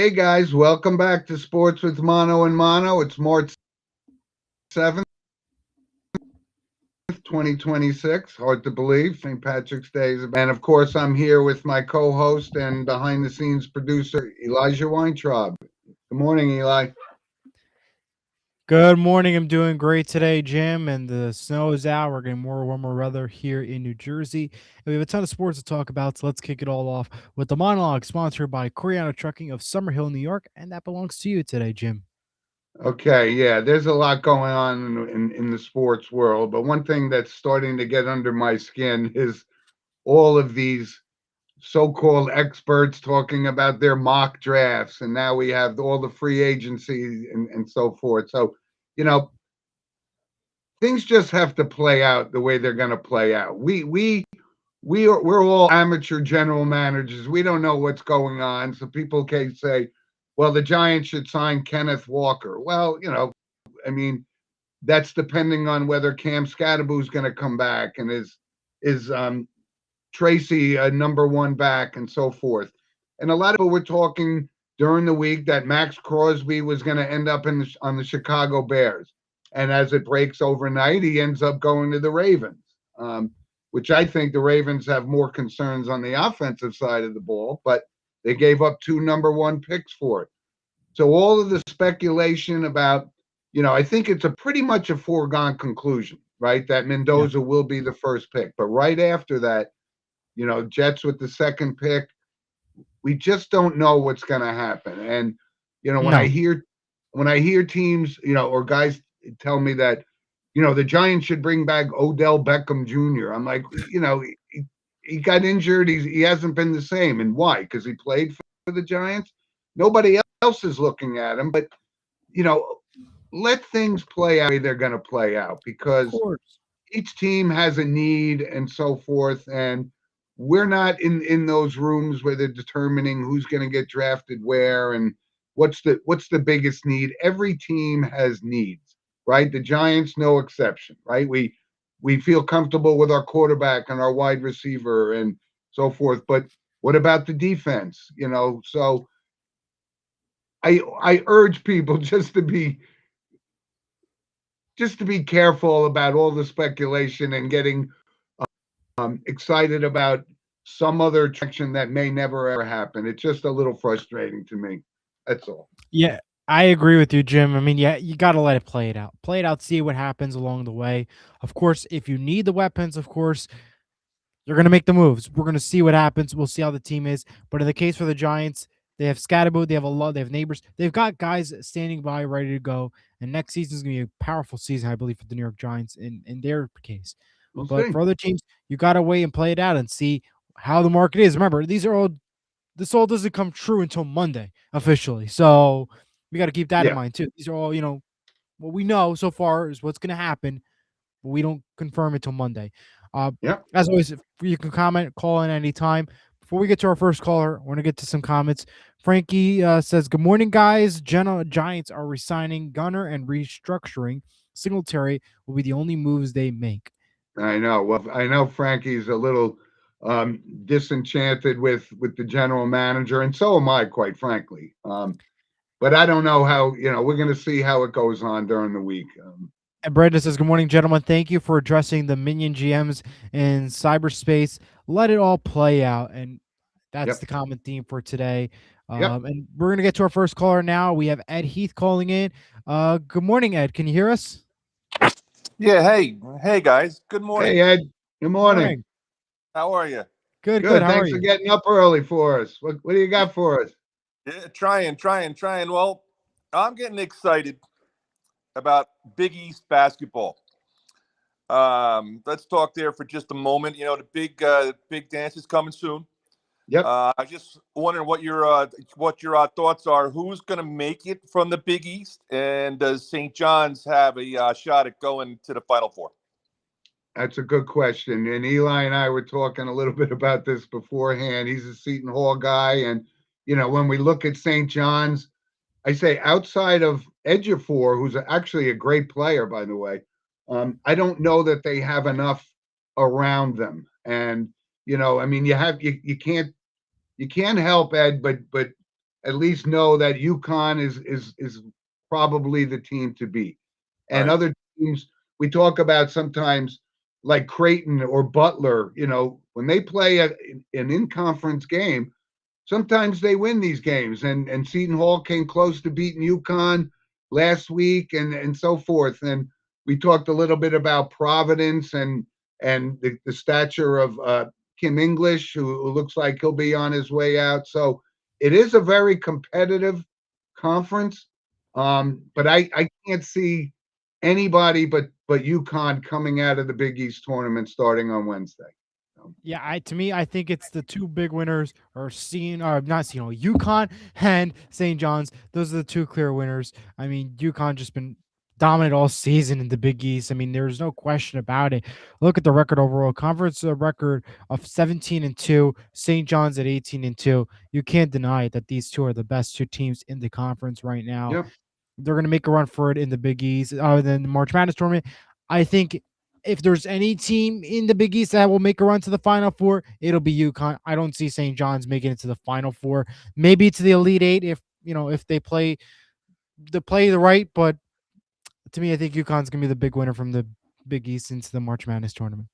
Hey guys, welcome back to Sports with Mono and Mono. It's March 7th, 2026. Hard to believe. St. Patrick's Day is, and of course, I'm here with my co-host and behind-the-scenes producer, Elijah Weintraub. Good morning, Eli. Good morning. I'm doing great today, Jim. And the snow is out. We're getting more warmer weather here in New Jersey. And we have a ton of sports to talk about. So let's kick it all off with the monologue sponsored by Coriano Trucking of Summerhill, New York. And that belongs to you today, Jim. Okay, yeah, there's a lot going on in the sports world, but one thing that's starting to get under my skin is all of these so-called experts talking about their mock drafts, and now we have all the free agency and so forth. So, you know, things just have to play out the way they're going to play out. We're all amateur general managers. We don't know what's going on. So people can say, well, the Giants should sign Kenneth Walker. Well, I mean, that's depending on whether Cam Scadaboo is going to come back and is Tracy a number one back and so forth. And a lot of people were talking during the week that Max Crosby was going to end up on the Chicago Bears. And as it breaks overnight, he ends up going to the Ravens, which I think the Ravens have more concerns on the offensive side of the ball, but they gave up two number one picks for it. So all of the speculation about, I think it's a pretty much a foregone conclusion, right? That Yeah. Mendoza will be the first pick. But right after that, Jets with the second pick, we just don't know what's going to happen. And when I No. hear teams, or guys tell me that, the Giants should bring back Odell Beckham Jr. I'm like, he got injured. He hasn't been the same. And why? Because he played for the Giants. Nobody else is looking at him. But you know, let things play out the way they're going to play out Of because course. each team has a need and so forth. And we're not in those rooms where they're determining who's going to get drafted where and what's the biggest need. Every team has needs, right? The Giants, no exception, right? We feel comfortable with our quarterback and our wide receiver and so forth. But what about the defense? So I urge people just to be careful about all the speculation and getting excited about some other attraction that may never ever happen. It's just a little frustrating to me. That's all. Yeah. I agree with you, Jim. I mean, yeah, you got to let it play it out. Play it out, see what happens along the way. Of course, if you need the weapons, of course, you're going to make the moves. We're going to see what happens. We'll see how the team is. But in the case for the Giants, they have Scatterbo, they have a lot, they have neighbors. They've got guys standing by ready to go. And next season is going to be a powerful season, I believe, for the New York Giants in their case. We'll But see. for other teams, you got to wait and play it out and see how the market is. Remember, this all doesn't come true until Monday officially. So we got to keep that in Yeah. mind too. These are all, what we know so far is what's going to happen, but we don't confirm it till Monday. Uh, Yeah. as always, if you can comment, call in anytime. Before we get to our first caller, I want to get to some comments. Frankie says, "Good morning, guys. Giants are resigning Gunner and restructuring. Singletary will be the only moves they make." I know. Well, I know Frankie's a little disenchanted with the general manager, and so am I, quite frankly. But I don't know how. We're going to see how it goes on during the week. And Brandon says, "Good morning, gentlemen. Thank you for addressing the minion GMs in cyberspace. Let it all play out." And that's Yep. the common theme for today. Yep. And we're going to get to our first caller now. We have Ed Heath calling in. Good morning, Ed. Can you hear us? Yeah, hey guys. Good morning. Hey Ed. Good morning. Morning. How are you? Good, good. Good. How are Thanks for you? getting up early for us. What do you got for us? Yeah, trying. Well, I'm getting excited about Big East basketball. Let's talk there for just a moment. The big dance is coming soon. Yep. I just wondering what your thoughts are. Who's going to make it from the Big East, and does St. John's have a shot at going to the Final Four? That's a good question. And Eli and I were talking a little bit about this beforehand. He's a Seton Hall guy. And, when we look at St. John's, I say outside of Ejiofor, who's actually a great player, by the way, I don't know that they have enough around them. And, I mean, you can't help Ed, but at least know that UConn is probably the team to beat. And Right. other teams we talk about sometimes, like Creighton or Butler, when they play an in-conference game, sometimes they win these games. And Seton Hall came close to beating UConn last week, and so forth. And we talked a little bit about Providence and the stature of Kim English, who looks like he'll be on his way out. So it is a very competitive conference. But I can't see anybody but UConn coming out of the Big East tournament starting on Wednesday. Yeah, to me, I think it's the two big winners are UConn and St. John's. Those are the two clear winners. I mean, UConn just been dominant all season in the Big East. I mean, there's no question about it. Look at the record overall. Conference record of 17-2, St. John's at 18-2. You can't deny it that these two are the best two teams in the conference right now. Yep. They're going to make a run for it in the Big East. Other than the March Madness tournament, I think if there's any team in the Big East that will make a run to the Final Four, it'll be UConn. I don't see St. John's making it to the Final Four. Maybe to the Elite Eight if they play the right. But to me, I think UConn's gonna be the big winner from the Big East into the March Madness tournament.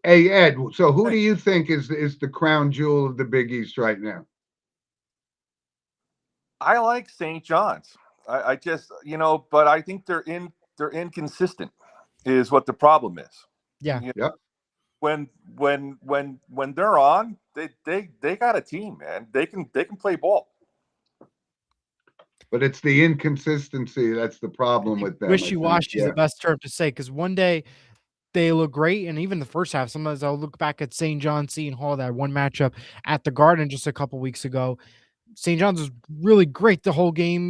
Hey Ed, so who do you think is the crown jewel of the Big East right now? I like St. John's. I just, but I think they're inconsistent is what the problem is. Yeah. Yep. When they're on, they got a team, man. They can play ball. But it's the inconsistency that's the problem with them. Wishy-washy is the best term to say, because one day they look great, and even the first half, sometimes I'll look back at St. John's, Seton Hall, that one matchup at the Garden just a couple weeks ago. St. John's was really great the whole game,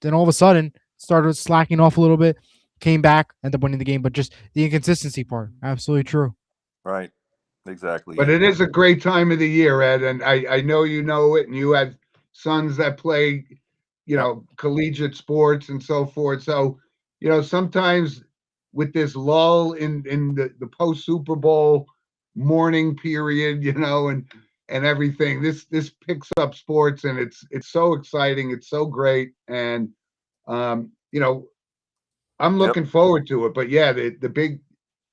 then all of a sudden started slacking off a little bit, came back, ended up winning the game, but just the inconsistency part. Absolutely true. Right. Exactly. But it is a great time of the year, Ed, and I know you know it, and you have sons that play, collegiate sports and so forth. So, sometimes with this lull in the post Super Bowl morning period, and everything, this picks up sports, and it's so exciting, it's so great, and I'm looking forward to it. But yeah, the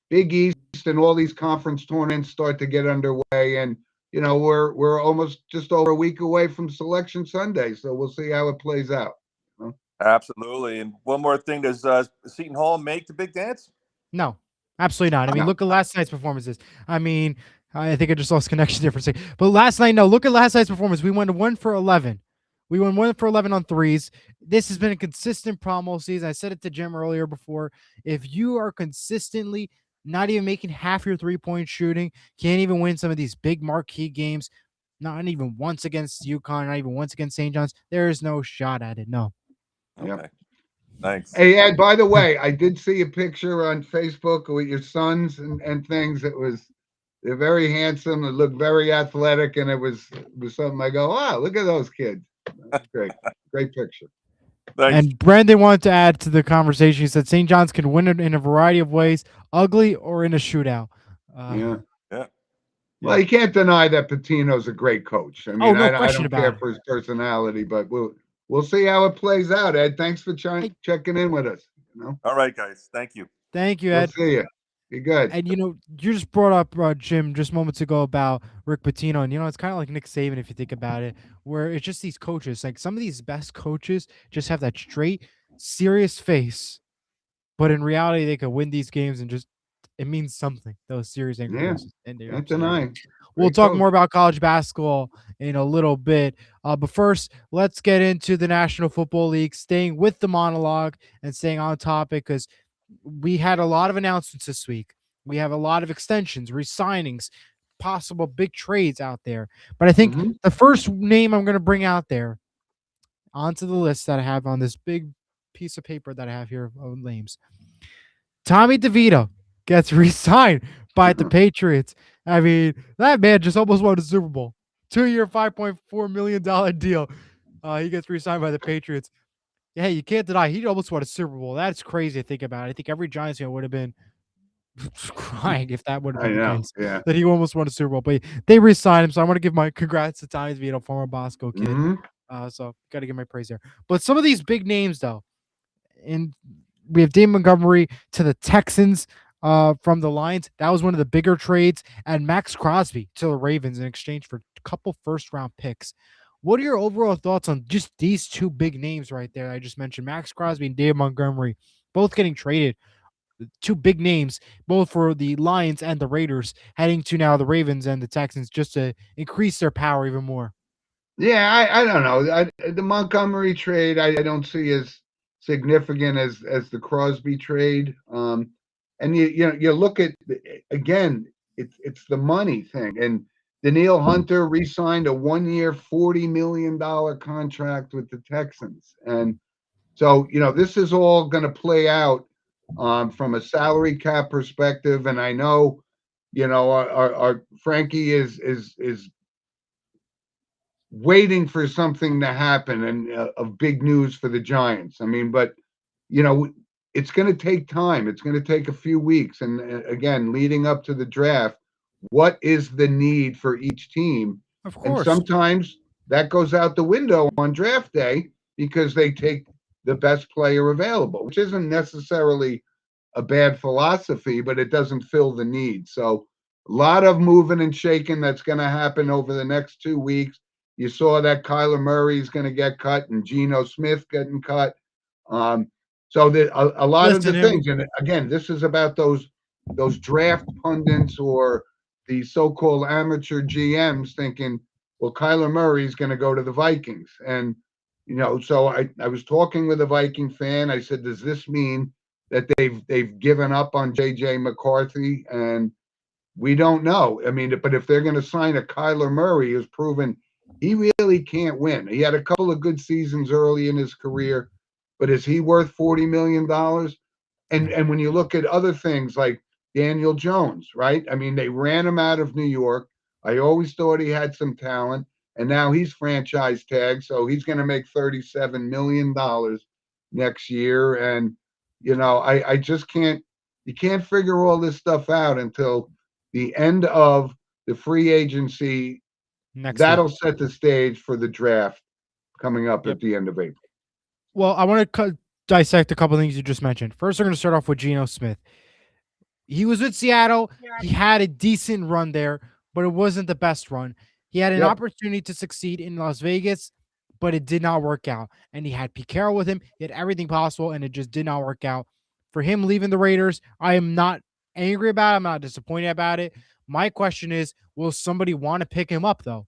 Big East and all these conference tournaments start to get underway, and we're almost just over a week away from Selection Sunday, so we'll see how it plays out. Absolutely. And one more thing, does Seton Hall make the big dance? No, absolutely not. I mean, look at last night's performances. I mean, I think I just lost connection there for a second. But last night, no, look at last night's performance. We went 1 for 11. We went 1 for 11 on threes. This has been a consistent problem all season. I said it to Jim earlier before. If you are consistently not even making half your three-point shooting, can't even win some of these big marquee games, not even once against UConn, not even once against St. John's, there is no shot at it. No. Okay. Yep. Thanks. Hey, Ed, by the way, I did see a picture on Facebook with your sons and things. They're very handsome. They look very athletic, and it was something I go, wow, look at those kids. That's great. Great picture. Thanks. And Brandon wanted to add to the conversation. He said St. John's can win it in a variety of ways, ugly or in a shootout. Yeah. Yeah. Well, you can't deny that Pitino's a great coach. I mean, no I question don't about care it. for his personality, but we'll see how it plays out, Ed. Thanks for checking in with us. All right, guys. Thank you. Thank you, We'll Ed. see you. Be good. And you just brought up Jim just moments ago about Rick Pitino, and it's kind of like Nick Saban if you think about it, where it's just these coaches. Like some of these best coaches just have that straight, serious face, but in reality they could win these games and just it means something. Those serious anchor faces. And they're Can't deny. We'll Great talk coach. more about college basketball in a little bit. But first, let's get into the National Football League, staying with the monologue and staying on topic because we had a lot of announcements this week. We have a lot of extensions, re-signings, possible big trades out there. But I think the first name I'm going to bring out there onto the list that I have on this big piece of paper that I have here of names, Tommy DeVito gets re-signed by the Patriots. I mean, that man just almost won the Super Bowl. 2-year, $5.4 million deal. He gets re-signed by the Patriots. Yeah, you can't deny he almost won a Super Bowl. That's crazy to think about. I think every Giants fan would have been crying if that would have I been the know. case. Yeah. That he almost won a Super Bowl, but they re-signed him. So I want to give my congrats to Tommy DeVito, former Bosco kid. Hmm. So got to give my praise there. But some of these big names though, and we have Dave Montgomery to the Texans from the Lions. That was one of the bigger trades, and Max Crosby to the Ravens in exchange for a couple first-round picks. What are your overall thoughts on just these two big names right there? I just mentioned Max Crosby and Dave Montgomery, both getting traded. Two big names, both for the Lions and the Raiders, heading to now the Ravens and the Texans, just to increase their power even more. Yeah, I don't know. The Montgomery trade I don't see as significant as the Crosby trade. And you look at again, it's the money thing. And Daniil Hunter re-signed a 1-year, $40 million contract with the Texans, and so this is all going to play out from a salary cap perspective. And I know our Frankie is waiting for something to happen and of big news for the Giants. I mean, but you know, it's going to take time. It's going to take a few weeks, and again, leading up to the draft, what is the need for each team? Of And course. sometimes that goes out the window on draft day because they take the best player available, which isn't necessarily a bad philosophy, but it doesn't fill the need. So a lot of moving and shaking that's going to happen over the next 2 weeks. You saw that Kyler Murray is going to get cut and Geno Smith getting cut. So that a lot of Listen, the him. things, and again, this is about those draft pundits or the so-called amateur GMs thinking, well, Kyler Murray is going to go to the Vikings. And so I was talking with a Viking fan. I said, does this mean that they've given up on JJ McCarthy? And we don't know. I mean, but if they're going to sign a Kyler Murray, who's proven he really can't win. He had a couple of good seasons early in his career, but is he worth $40 million? And when you look at other things like Daniel Jones, right? I mean, they ran him out of New York. I always thought he had some talent, and now he's franchise tagged, so he's going to make $37 million next year. And I just can't. You can't figure all this stuff out until the end of the free agency. Next That'll week. set the stage for the draft coming up Yep. at the end of April. Well, I want to dissect a couple things you just mentioned. First, we're going to start off with Geno Smith. He was with Seattle. He had a decent run there, but it wasn't the best run. He had an Yep. opportunity to succeed in Las Vegas, but it did not work out. And he had Pete Carroll with him. He had everything possible, and it just did not work out. For him leaving the Raiders, I am not angry about it. I'm not disappointed about it. My question is, will somebody want to pick him up, though?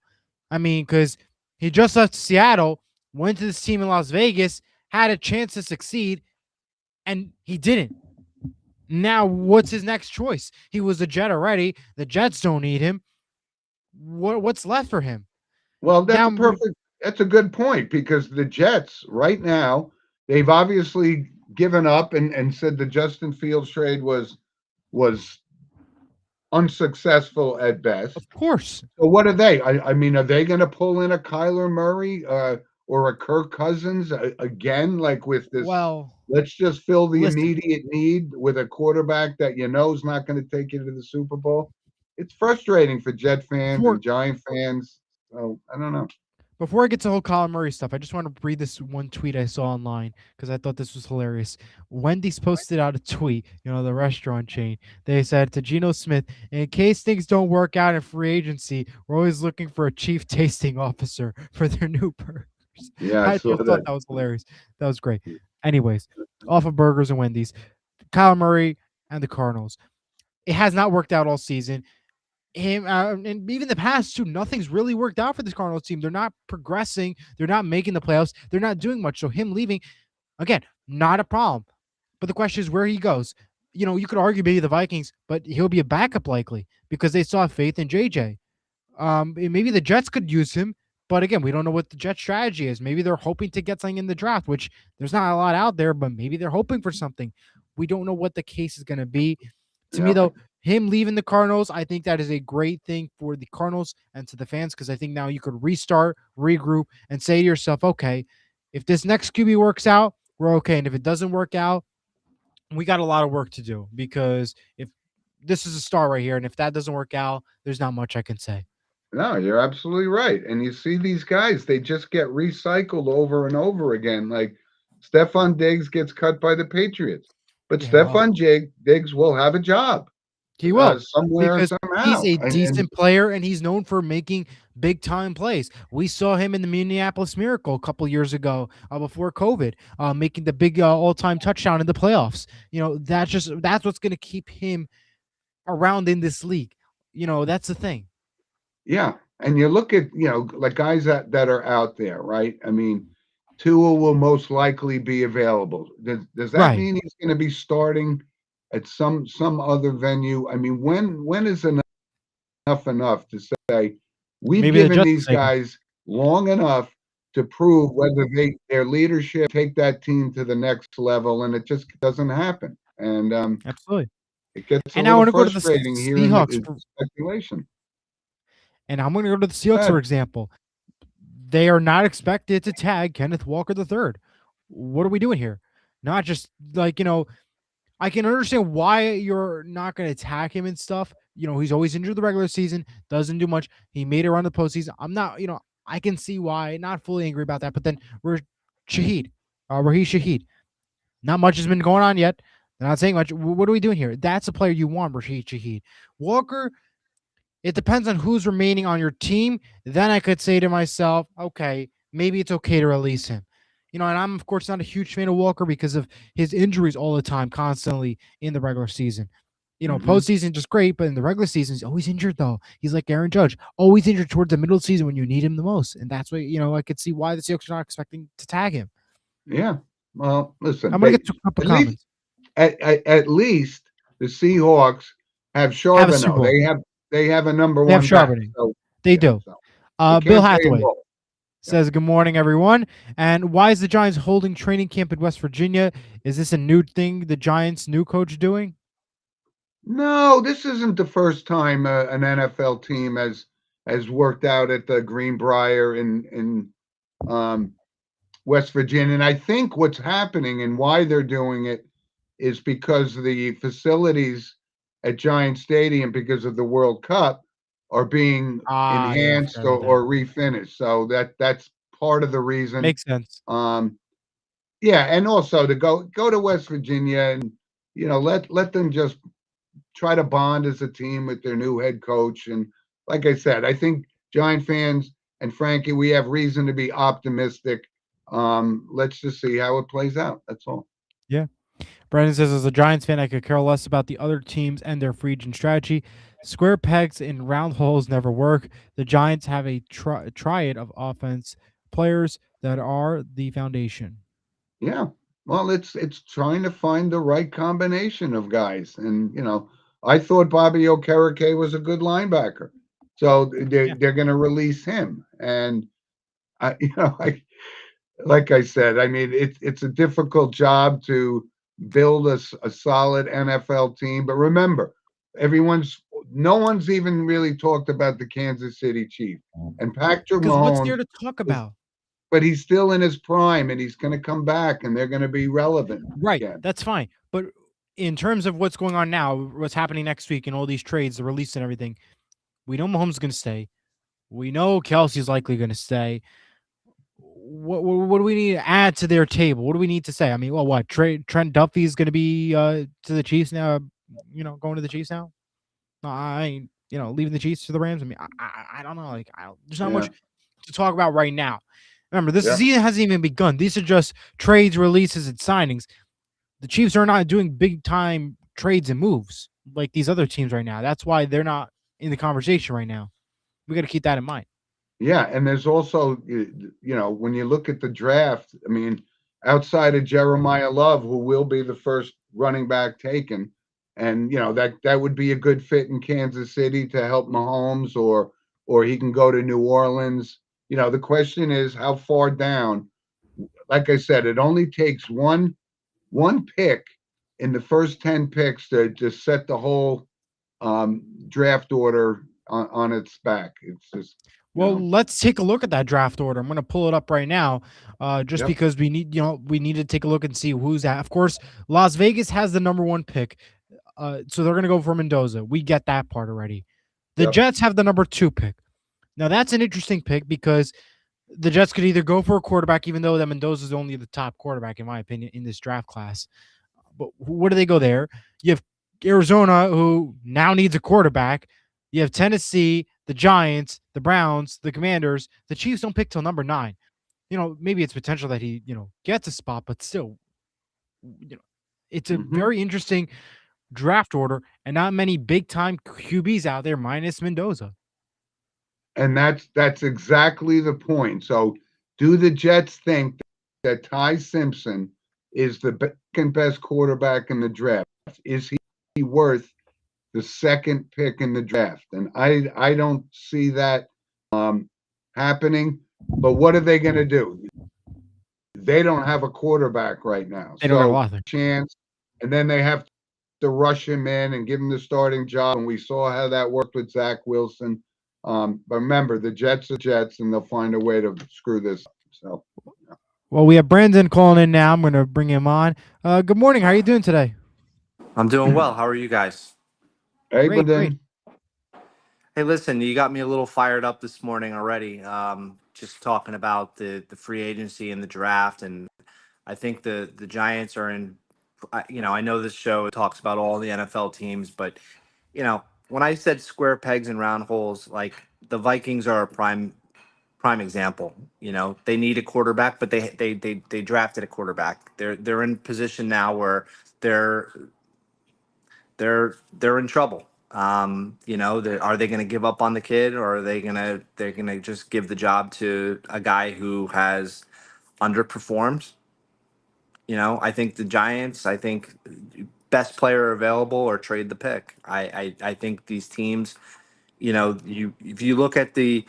I mean, because he just left Seattle, went to this team in Las Vegas, had a chance to succeed, and he didn't. Now, what's his next choice? He was a Jet already. The Jets don't need him. What's left for him? Well, Now, that's a good point, because the Jets right now, they've obviously given up and said the Justin Fields trade was unsuccessful at best. of course. So what are they? I mean, are they going to pull in a Kyler Murray or a Kirk Cousins again, like with this? Well, Let's just fill the listen. immediate need with a quarterback that is not going to take you to the Super Bowl. It's frustrating for Jet fans and Giant fans. So I don't know. Before I get to the whole Colin Murray stuff, I just want to read this one tweet I saw online because I thought this was hilarious. Wendy's posted out a tweet, the restaurant chain. They said to Geno Smith, in case things don't work out in free agency, we're always looking for a chief tasting officer for their new burgers. Yeah, I saw just thought that. that was hilarious. That was great. Anyways, off of burgers and Wendy's, Kyle Murray and the Cardinals. It has not worked out all season. Him and even the past too, nothing's really worked out for this Cardinals team. They're not progressing. They're not making the playoffs. They're not doing much. So him leaving, again, not a problem. But the question is where he goes. You could argue maybe the Vikings, but he'll be a backup likely because they saw faith in JJ. Maybe the Jets could use him, but again, we don't know what the Jets strategy is. Maybe they're hoping to get something in the draft, which there's not a lot out there, but maybe they're hoping for something. We don't know what the case is going to be. To me, though, him leaving the Cardinals, I think that is a great thing for the Cardinals and to the fans, because I think now you could restart, regroup, and say to yourself, okay, if this next QB works out, we're okay. And if it doesn't work out, we got a lot of work to do, because if this is a star right here. And if that doesn't work out, there's not much I can say. No, you're absolutely right. And you see these guys, they just get recycled over and over again. Like Stephon Diggs gets cut by the Patriots, but Yeah, well, Diggs will have a job he will, somewhere, because he's somehow. a And decent player and he's known for making big time plays. We saw him in the Minneapolis Miracle a couple years ago, before COVID, making the big all time touchdown in the playoffs. That's what's going to keep him around in this league. That's the thing. yeah, and you look at, like guys that are out there, right? I mean, Tua will most likely be available. Does that Right. mean he's going to be starting at some other venue? I mean, when is enough to say we've Maybe the given Jets these will take him. guys long enough to prove whether their leadership take that team to the next level, and it just doesn't happen. And Absolutely. it gets a And I little want to go to the frustrating hearing Seahawks. speculation. And I'm going to go to the Seahawks, But for example. They are not expected to tag Kenneth Walker III. What are we doing here? Not just like, I can understand why you're not going to attack him and stuff. He's always injured the regular season, doesn't do much. He made it around the postseason. I'm not, I can see why, not fully angry about that. But then Raheem Shaheed. Not much has been going on yet. They're not saying much. What are we doing here? That's a player you want, Raheem Shaheed. Walker, it depends on who's remaining on your team. Then I could say to myself, okay, maybe it's okay to release him. And I'm, of course, not a huge fan of Walker because of his injuries all the time, constantly in the regular season. Postseason just great, but in the regular season, he's always injured, though. He's like Aaron Judge, always injured towards the middle of the season when you need him the most. And that's why, I could see why the Seahawks are not expecting to tag him. yeah, well, listen, I'm going to get to a couple at comments. at least the Seahawks have Have a Super Charbonnet. Bowl. They have a number They have one back. Charbonnet. So, They yeah, do. so you Bill can't say Hathaway no. says, good morning, everyone. And why is the Giants holding training camp in West Virginia? Is this a new thing the Giants' new coach doing? No, this isn't the first time an NFL team has worked out at the Greenbrier in West Virginia. And I think what's happening and why they're doing it is because the facilities at Giant Stadium, because of the World Cup, are being Yeah, I enhanced forgot about that. or refinished. So that's part of the reason. Makes sense. Yeah, and also to go to West Virginia and let them just try to bond as a team with their new head coach. And like I said, I think Giant fans and Frankie, we have reason to be optimistic. Let's just see how it plays out. That's all. Yeah. Brandon says, as a Giants fan, I could care less about the other teams and their free agent strategy. Square pegs in round holes never work. The Giants have a triad of offense players that are the foundation. Yeah. Well, it's trying to find the right combination of guys. And, I thought Bobby Okereke was a good linebacker. So they're going to release him. And, like I said, I mean, it's a difficult job to build a solid NFL team. But remember, no one's even really talked about the Kansas City Chiefs. And Patrick Because what's there Mahomes, to talk about? but he's still in his prime and he's going to come back and they're going to be relevant. Right. again. That's fine. But in terms of what's going on now, what's happening next week and all these trades, the release and everything, we know Mahomes is going to stay. We know Kelsey's likely going to stay. What do we need to add to their table? What do we need to say? I mean, well, what? Trent Duffy is going to be to the Chiefs now, going to the Chiefs now? No, I ain't, leaving the Chiefs to the Rams. I mean, I don't know. Like, there's not much to talk about right now. Remember, this season hasn't even begun. These are just trades, releases, and signings. The Chiefs are not doing big time trades and moves like these other teams right now. That's why they're not in the conversation right now. We got to keep that in mind. Yeah, and there's also, when you look at the draft, I mean, outside of Jeremiah Love, who will be the first running back taken, and that would be a good fit in Kansas City to help Mahomes, or he can go to New Orleans. The question is how far down. Like I said, it only takes one pick in the first 10 picks to just set the whole draft order on its back. It's just. Well, let's take a look at that draft order. I'm going to pull it up right now, because we need to take a look and see who's at. Of course, Las Vegas has the number 1 pick. So they're going to go for Mendoza. We get that part already. The Yep. Jets have the number 2 pick. Now that's an interesting pick because the Jets could either go for a quarterback, even though that Mendoza is only the top quarterback in my opinion in this draft class. But what do they go there? You have Arizona, who now needs a quarterback. You have Tennessee, the Giants, the Browns, the Commanders. The Chiefs don't pick till number 9. Maybe it's potential that he, gets a spot, but still, it's a very interesting draft order and not many big time QBs out there minus Mendoza. And that's exactly the point. So do the Jets think that Ty Simpson is the second best quarterback in the draft? Is he worth the second pick in the draft? And I don't see that happening. But what are they going to do? They don't have a quarterback right now. They don't have a chance, and then they have to rush him in and give him the starting job. And we saw how that worked with Zach Wilson. But remember, the Jets are Jets, and they'll find a way to screw this up. So, yeah. Well, we have Brandon calling in now. I'm going to bring him on. Good morning. How are you doing today? I'm doing well. How are you guys? Hey, Great, Brandon. Hey, listen, you got me a little fired up this morning already. Just talking about the free agency and the draft, and I think the Giants are in. I know this show talks about all the NFL teams, but when I said square pegs and round holes, like the Vikings are a prime example. They need a quarterback, but they drafted a quarterback. They're in position now where they're in trouble. Are they going to give up on the kid, or are they're going to just give the job to a guy who has underperformed? I think the Giants, best player available or trade the pick. I think these teams, if you look at the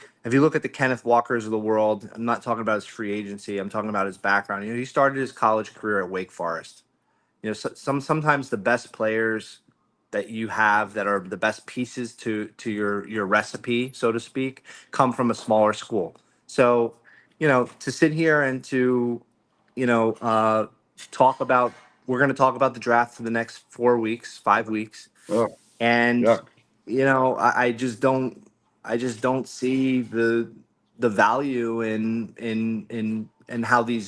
Kenneth Walkers of the world, I'm not talking about his free agency. I'm talking about his background. He started his college career at Wake Forest. Sometimes the best players that you have that are the best pieces to your recipe, so to speak, come from a smaller school. So, to sit here and to, talk about, we're going to talk about the draft for the next 4 weeks, 5 weeks. Oh, And, yuck. I just don't see the value in how the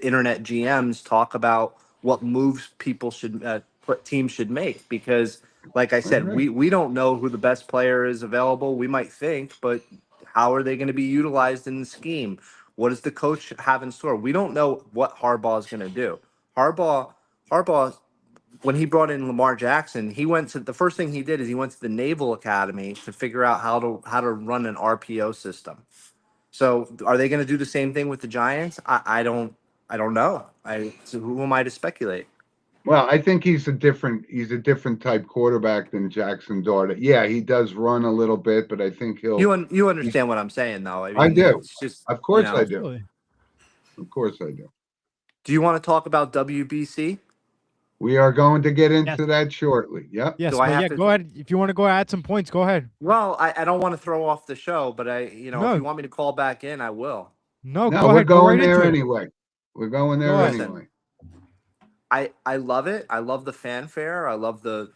internet GMs talk about what moves people should what teams should make, because like I said, Right. we don't know who the best player is available. We might think, but how are they going to be utilized in the scheme? What does the coach have in store? We don't know what Harbaugh is going to do. Harbaugh, when he brought in Lamar Jackson, the first thing he did is he went to the Naval Academy to figure out how to run an RPO system. So are they going to do the same thing with the Giants? I don't know. So who am I to speculate? Well, I think he's a different type quarterback than Jackson Dart. Yeah, he does run a little bit, but I think You understand what I'm saying, though. I do. It's just, Of course I do. Absolutely. Of course I do. Do you want to talk about WBC? We are going to get into Yes. that shortly. Yep. Yes, Do I but have yeah, to- go ahead. If you want to go add some points, go ahead. Well, I don't want to throw off the show, but No. if you want me to call back in, I will. No, No, go we're ahead. Go going right there into it. anyway. We're going there Go ahead. anyway. I love it. I love the fanfare. I love the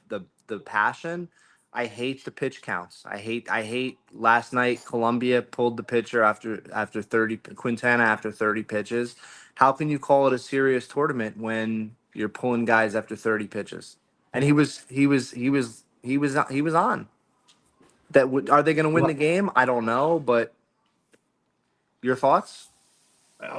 passion. I hate the pitch counts. I hate last night Columbia pulled the pitcher after 30, Quintana after 30 pitches. How can you call it a serious tournament when you're pulling guys after 30 pitches? And he was on. Are they going to win the game? I don't know, but your thoughts?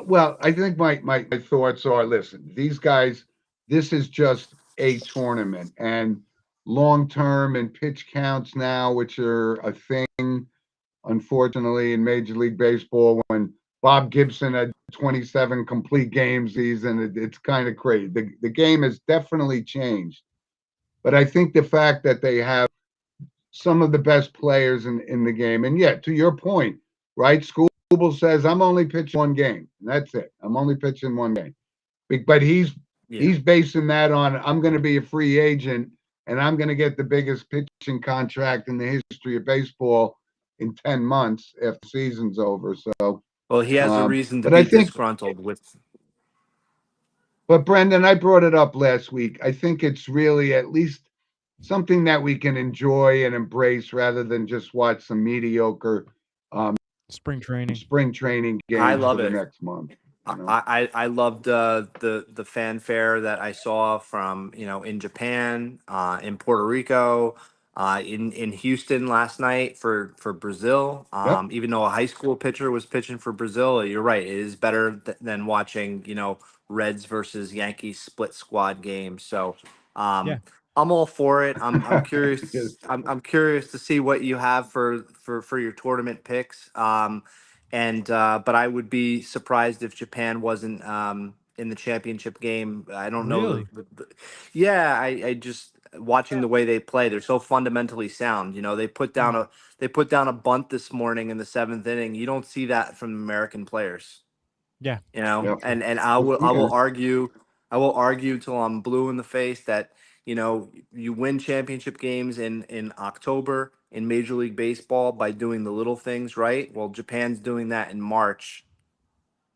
Well, I think my thoughts are, listen, these guys, this is just a tournament, and long term and pitch counts now, which are a thing, unfortunately, in Major League Baseball. When Bob Gibson had 27 complete game season, it's kind of crazy. The game has definitely changed, but I think the fact that they have some of the best players in the game, and yet to your point, right? Skubal says, I'm only pitching one game. And that's it. I'm only pitching one game. But he's basing that on, I'm going to be a free agent and I'm going to get the biggest pitching contract in the history of baseball in 10 months after the season's over. So, well, he has a reason to but I be think- disgruntled with. but Brendan, I brought it up last week. I think it's really at least something that we can enjoy and embrace rather than just watch some mediocre Spring training. spring training I games for love the it. next month. You know? I loved the fanfare that I saw from in Japan, in Puerto Rico, in Houston last night for Brazil. Yep. Even though a high school pitcher was pitching for Brazil, you're right. It is better than watching Reds versus Yankees split squad games. So Yeah. I'm all for it. I'm Yes. curious. I'm curious to see what you have for your tournament picks. And but I would be surprised if Japan wasn't in the championship game. I don't know. Really? Yeah, I just watching the way they play. They're so fundamentally sound. They put down Mm. a bunt this morning in the seventh inning. You don't see that from American players. Yeah. Yep. And I will argue till I'm blue in the face that you win championship games in October in Major League Baseball by doing the little things right. Well, Japan's doing that in March,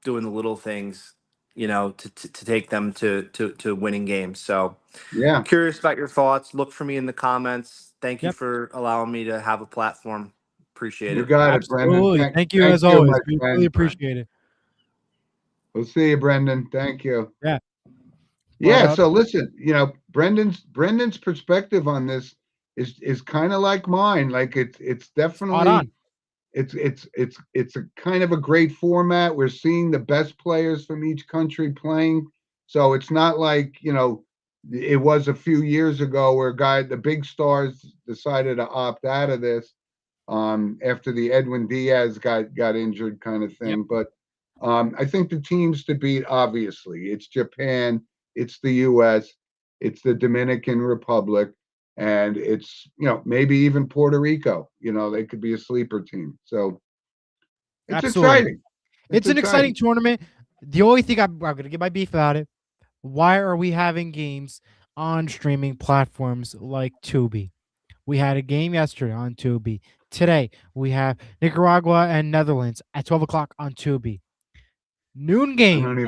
doing the little things, to take them to winning games. So Yeah. curious about your thoughts. Look for me in the comments. Thank you Yep. for allowing me to have a platform. Appreciate You it. got it, Brendan. Absolutely. Thank, Thank you thank as you, always. my We really friend. appreciate it. We'll see you, Brendan. Thank you. Yeah. But Yeah. So listen, Brendan's perspective on this is kind of like mine. Like it's spot definitely on. it's a kind of a great format. We're seeing the best players from each country playing. So it's not like, it was a few years ago where the big stars decided to opt out of this after the Edwin Diaz got injured kind of Yep. thing. But I think the teams to beat, obviously, it's Japan, it's the US, it's the Dominican Republic, and it's maybe even Puerto Rico. They could be a sleeper team. So it's Absolutely. exciting. It's an exciting tournament. The only thing I'm going to get my beef about it. Why are we having games on streaming platforms like Tubi? We had a game yesterday on Tubi. Today we have Nicaragua and Netherlands at 12 o'clock on Tubi. Noon I game. don't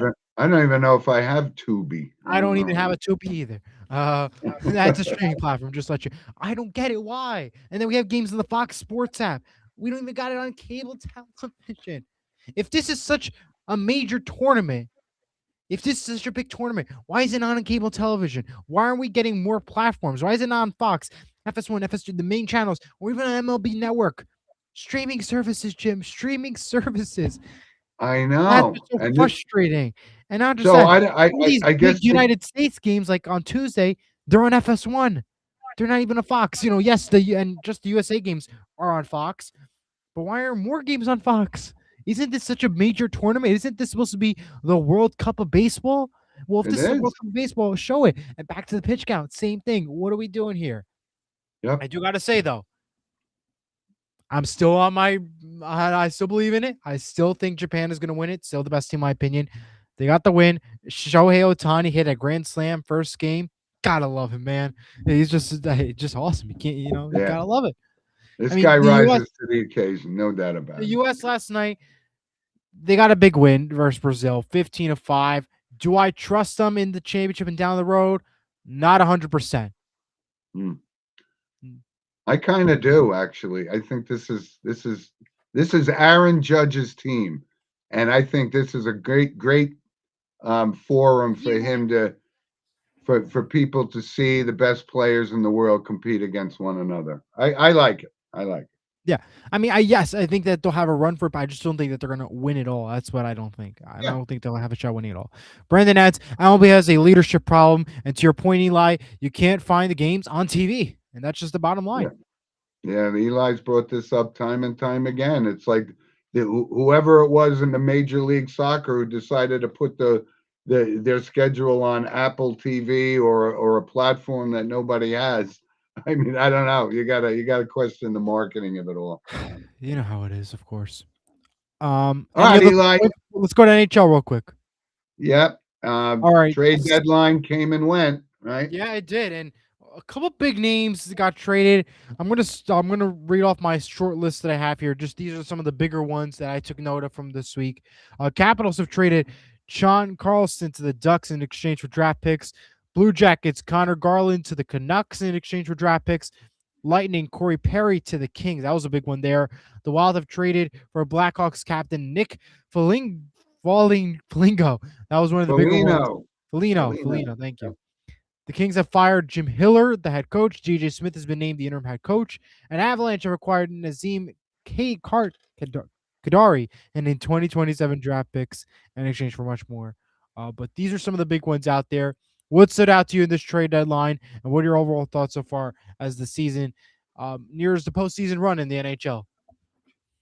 even know if I have Tubi. I don't even know. have a Tubi either. That's a streaming platform. Just let you. I don't get it. Why? And then we have games on the Fox Sports app. We don't even got it on cable television. If this is such a major tournament, if this is such a big tournament, why is it not on cable television? Why aren't we getting more platforms? Why is it not on Fox, FS1, FS2, the main channels, or even on MLB Network? Streaming services, Jim. Streaming services. I That's know. just so And frustrating. And not just so that, I all these I guess big United States games, like on Tuesday, they're on FS1. They're not even on Fox. Yes, and just the USA games are on Fox. But why are more games on Fox? Isn't this such a major tournament? Isn't this supposed to be the World Cup of baseball? Well, if it this is the is. World Cup of baseball, show it. And back to the pitch count, same thing. What are we doing here? Yep. I do got to say though, I'm still on my. I still believe in it. I still think Japan is going to win it. Still the best team, in my opinion. They got the win. Shohei Ohtani hit a grand slam first game. Gotta love him, man. He's just awesome. You can't, you Yeah. gotta love it. This I mean, guy the rises to the occasion, no doubt about The it. U.S. last night, they got a big win versus Brazil, 15-5. Do I trust them in the championship and down the road? Not 100%. I kind of do, actually. I think this is Aaron Judge's team, and I think this is a great forum for him for people to see the best players in the world compete against one another. I like it. I like it. Yeah. I mean, I think that they'll have a run for it, but I just don't think that they're going to win it all. That's what I don't think. I Yeah. don't think they'll have a shot winning it all. Brandon adds, MLB has a leadership problem. And to your point, Eli, you can't find the games on TV. And that's just the bottom line. Yeah, Eli's brought this up time and time again. It's like whoever it was in the Major League Soccer who decided to put their schedule on Apple TV or a platform that nobody has. I mean, I don't know. You gotta question the marketing of it all. You know how it is, of course. All right, Eli. Let's go to NHL real quick. Yep. All right. Trade deadline came and went, right? Yeah, it did, and a couple big names got traded. I'm gonna read off my short list that I have here. Just these are some of the bigger ones that I took note of from this week. Capitals have traded Sean Carlson to the Ducks in exchange for draft picks. Blue Jackets, Connor Garland to the Canucks in exchange for draft picks. Lightning, Corey Perry to the Kings. That was a big one there. The Wild have traded for Blackhawks captain Nick Foligno. That was one of the bigger ones. Foligno, thank you. The Kings have fired Jim Hiller, the head coach. J.J. Smith has been named the interim head coach. And Avalanche have acquired Nazim Kadari and in 2027 draft picks in exchange for much more. But these are some of the big ones out there. What stood out to you in this trade deadline, and what are your overall thoughts so far as the season nears the postseason run in the NHL?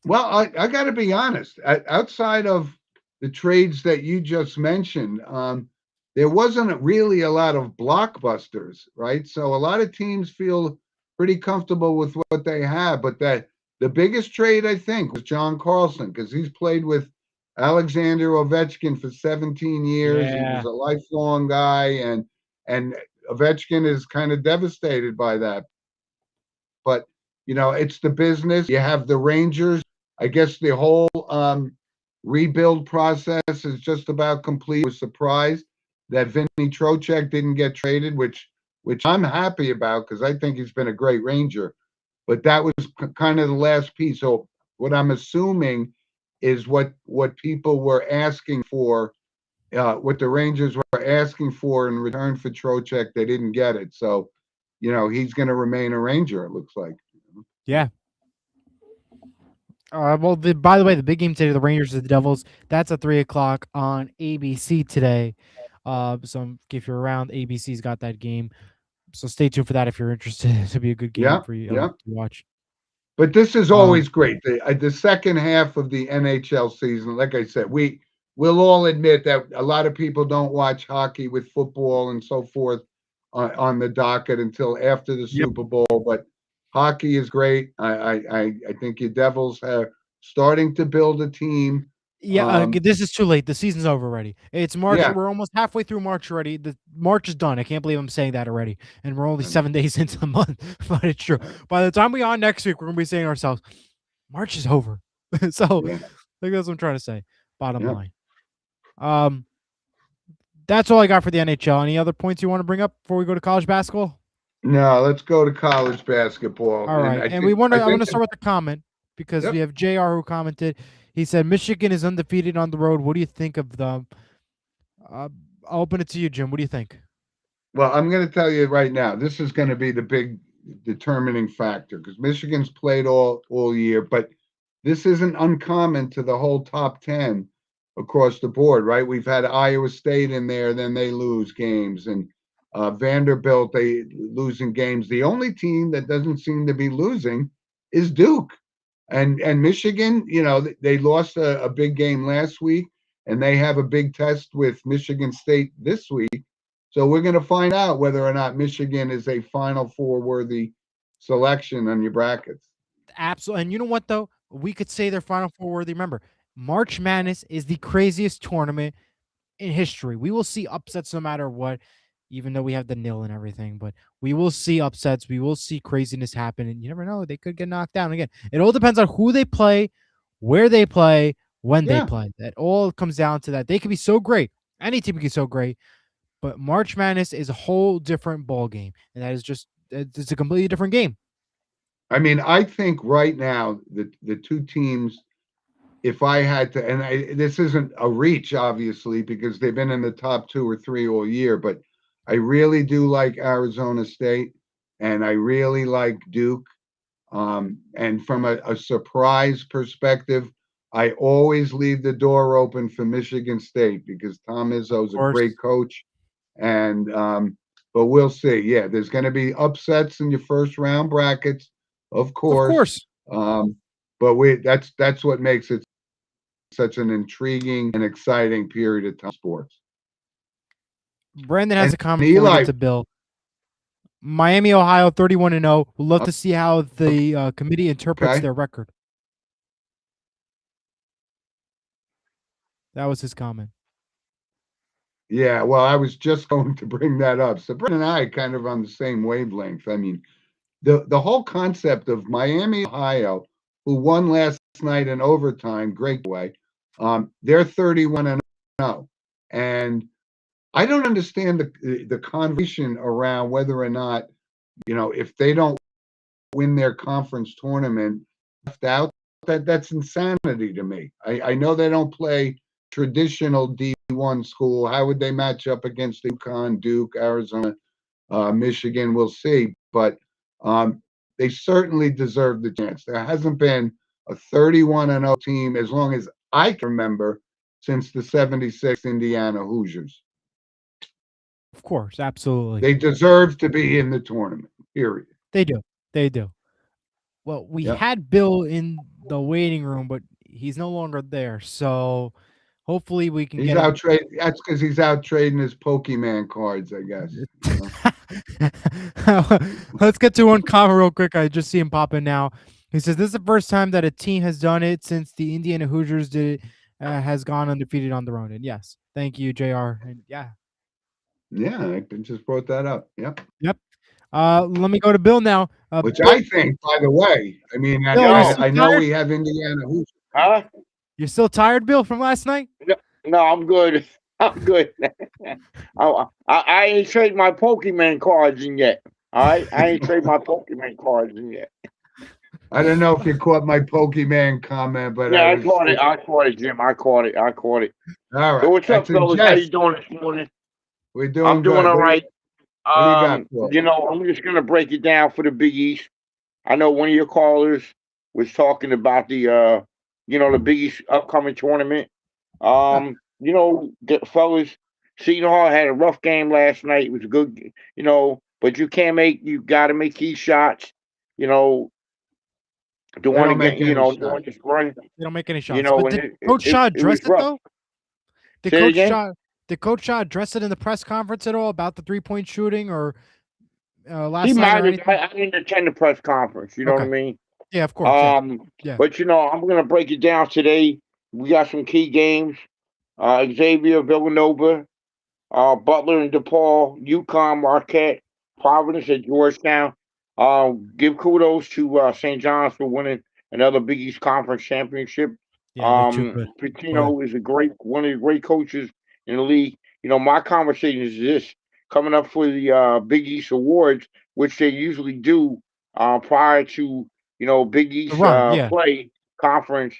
Well, I got to be honest. Outside of the trades that you just mentioned, there wasn't really a lot of blockbusters, right? So a lot of teams feel pretty comfortable with what they have. But the biggest trade, I think, was John Carlson, because he's played with Alexander Ovechkin for 17 years. He was a lifelong guy, and Ovechkin is kind of devastated by that. But, it's the business. You have the Rangers. I guess the whole rebuild process is just about complete. I was surprised that Vinny Trocheck didn't get traded, which I'm happy about because I think he's been a great Ranger. But that was kind of the last piece. So what I'm assuming is what people were asking for, what the Rangers were asking for in return for Trocheck. They didn't get it. So, he's going to remain a Ranger, it looks like. Yeah. Well, by the way, the big game today, the Rangers and the Devils, that's at 3:00 on ABC today. So if you're around, ABC's got that game. So stay tuned for that if you're interested. It'll be a good game for you to watch. But this is always great. The second half of the NHL season, like I said, we'll all admit that a lot of people don't watch hockey with football and so forth on the docket until after the Super Bowl. But hockey is great. I think your Devils are starting to build a team. Yeah, this is too late. The season's over already. It's March. Yeah. We're almost halfway through March already. The March is done. I can't believe I'm saying that already. And we're only 7 days into the month. But it's true. By the time we're on next week, we're gonna be saying to ourselves, March is over. So I think that's what I'm trying to say. Bottom line. That's all I got for the NHL. Any other points you want to bring up before we go to college basketball? No, let's go to college basketball. All right. And I want to start with the comment because we have JR who commented. He said, Michigan is undefeated on the road. What do you think of them? I'll open it to you, Jim. What do you think? Well, I'm going to tell you right now, this is going to be the big determining factor because Michigan's played all year, but this isn't uncommon to the whole top 10 across the board, right? We've had Iowa State in there, then they lose games, and Vanderbilt, they losing games. The only team that doesn't seem to be losing is Duke. And Michigan, they lost a big game last week, and they have a big test with Michigan State this week. So we're going to find out whether or not Michigan is a Final Four worthy selection on your brackets. Absolutely. And you know what, though? We could say they're Final Four worthy. Remember, March Madness is the craziest tournament in history. We will see upsets no matter what, even though we have the nil and everything. But we will see upsets. We will see craziness happen. And you never know. They could get knocked down again. It all depends on who they play, where they play, when they play. That all comes down to that. They could be so great. Any team can be so great. But March Madness is a whole different ball game. And that is just, it's a completely different game. I mean, I think right now, the two teams, if I had to, and this isn't a reach, obviously, because they've been in the top 2 or 3 all year, but I really do like Arizona State, and I really like Duke. And from a surprise perspective, I always leave the door open for Michigan State because Tom Izzo's a great coach. And but we'll see. Yeah, there's going to be upsets in your first round brackets, of course. But that's what makes it such an intriguing and exciting period of time sports. Brandon has a comment before we get to Bill. Miami, Ohio, 31-0. We'd love to see how the committee interprets their record. That was his comment. Yeah, well, I was just going to bring that up. So Brandon and I kind of on the same wavelength. I mean, the whole concept of Miami, Ohio, who won last night in overtime, great way. They're 31-0, and I don't understand the conversation around whether or not, if they don't win their conference tournament, left out. That's insanity to me. I know they don't play traditional D1 school. How would they match up against UConn, Duke, Arizona, Michigan? We'll see. But they certainly deserve the chance. There hasn't been a 31-0 team as long as I can remember since the '76 Indiana Hoosiers. Of course, absolutely. They deserve to be in the tournament, period. They do. They do. Well, we Yep. had Bill in the waiting room, but he's no longer there. So hopefully we can He's get out trading. That's because he's out trading his Pokemon cards, I guess. Let's get to one comment real quick. I just see him pop in now. He says, "This is the first time that a team has done it since the Indiana Hoosiers did has gone undefeated on their own." And yes, thank you, JR. And yeah, Yeah, I just brought that up. Yep. yep. Let me go to Bill now. Which Bill, I think, by the way, I mean, Bill, you still I know tired? we have Indiana Hoosiers. Huh? You're still tired, Bill, from last night? No, I'm good. I'm good. I ain't trade my Pokemon cards in yet. All right, I ain't trade my Pokemon cards in yet. I don't know if you caught my Pokemon comment, but Yeah, I was, caught it. I caught it, Jim. I caught it. All right. So what's up, That's in fellas? How you jest. doing this morning? We're doing I'm doing good. all What do right. what do you got, Phil? I'm just gonna break it down for the Big East. I know one of your callers was talking about the the Big East upcoming tournament. Fellas, Seton Hall had a rough game last night. It was a good, but you gotta make key shots. You know, to They want to don't make get, any to shots. want to run. They don't make any shots. You know, But and did Coach Shaw it was address it rough. though? Did Say it Coach again? Shaw did Coach Shaw address it in the press conference at all about the 3-point shooting or last He night might or have. anything? I didn't attend the press conference. You know what I Okay. mean? Yeah, of course. Yeah. Yeah. But I'm gonna break it down today. We got some key games. Xavier, Villanova, Butler and DePaul, UConn, Marquette, Providence at Georgetown. Give kudos to St. John's for winning another Big East Conference championship. Yeah, they're too good. Pitino is one of the great coaches in the league. My conversation is this: coming up for the Big East Awards, which they usually do prior to Big East run, yeah. play conference.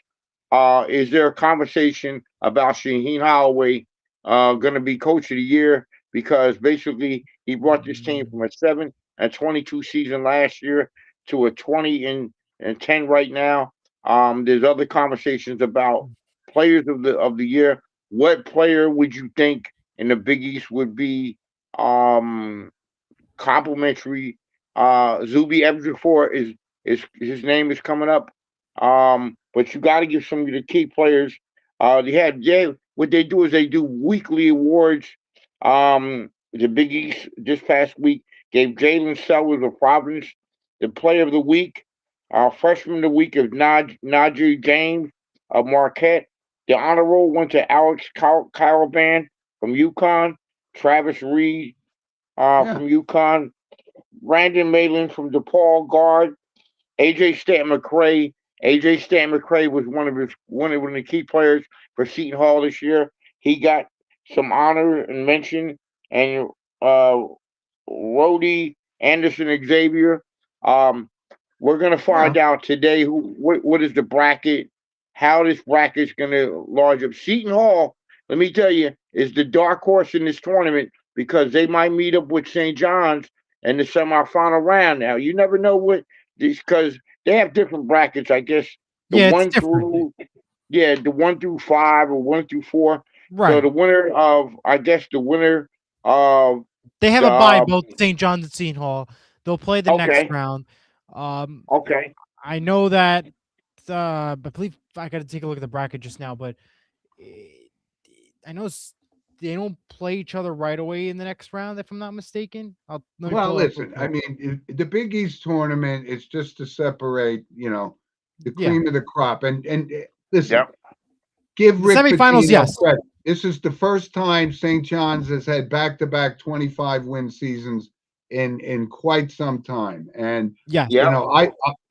Is there a conversation about Shaheen Holloway going to be coach of the year? Because basically he brought this team from a 7-22 season last year to a 20-10 right now. There's other conversations about players of the year. What player would you think in the Big East would be complimentary? Zuby Ejiofor is his name is coming up. But you got to give some of the key players. What they do is they do weekly awards. The Big East this past week gave Jalen Sellers of Providence the Player of the Week. Freshman of the Week is Najee James of Marquette. The honor roll went to Alex Caravan from UConn, Travis Reed from UConn, Brandon Malin from DePaul guard, AJ Stanton McCray. AJ Stanton McCray was one of the key players for Seton Hall this year. He got some honor and mention, and Rhodey Anderson Xavier. We're gonna find out today what is the bracket, how this bracket is gonna large up. Seton Hall, let me tell you, is the dark horse in this tournament because they might meet up with St. John's in the semifinal round. Now you never know what because they have different brackets, I guess. The Yeah, one it's different. the 1 through 5 or 1 through 4. Right. So the winner of they have a bye, both St. John's and Seton Hall. They'll play the Okay. next round. Okay. I know that. I believe I got to take a look at the bracket just now, but I know they don't play each other right away in the next round, if I'm not mistaken. Well, listen, I mean, the Big East tournament is just to separate, the cream of the crop. And listen, Yep. give The Rick semifinals, Pitino yes. credit. This is the first time St. John's has had back-to-back 25-win seasons in quite some time. And yeah,